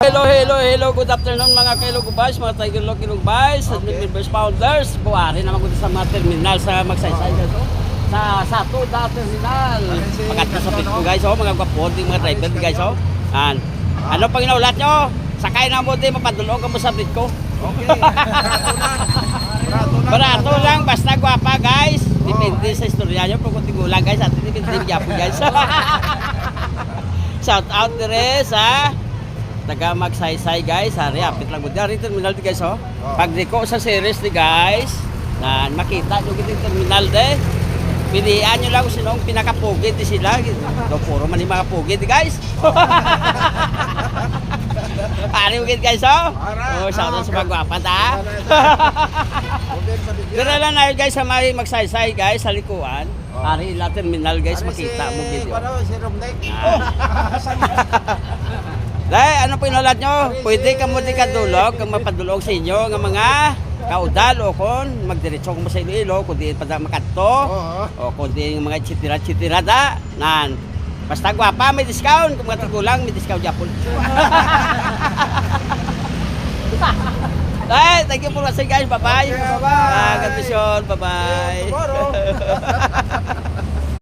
Hello, good afternoon mga Kilogubais, mga Kilogubais, at members founders. Buwari naman ko sa mga terminal sa Magsaysay guys, oh. Sa Tuda Terminal. Pagkatapos sa pit ko guys, oh, mga gwapon, mga driver guys, oh. Ano pang inaulat nyo? Sakay na mo din, mapadulong ka mo sa pit ko. Okay. Barato lang, basta gwapa guys. Depende sa istorya nyo, pag gulang guys, at depende gyapon guys. Shout out dire sa taga Magsaysay guys, hari apit lang mo dari terminal di guys, oh. Pag diko sa series di guys, na makita nyo giting terminal de. Pilihan nyo lang kung sinong pinakapugi di sila. Do puro man yung mga pugi di guys. Hari mo guys, oh. Oh, shout out sa mga gwapa ta. Dire lang na guys sa may Magsaysay guys, sa likuan. Hari la terminal guys, makita mo gid. Si Romnek. Dahil ano po inulat nyo? Pwede ka mo di kadulog, kang mapadulog sa inyo ng mga kaudal o kung magdiretso ko mo sa Iloilo, kung di pa makadto, o kung di mga chitira-chitira da, nan. Basta gwapa, may discount. Kung mga tigulang, may discount yapon. Dahil, thank you for watching guys. Bye-bye. Okay, bye-bye. God bless you all. Bye-bye.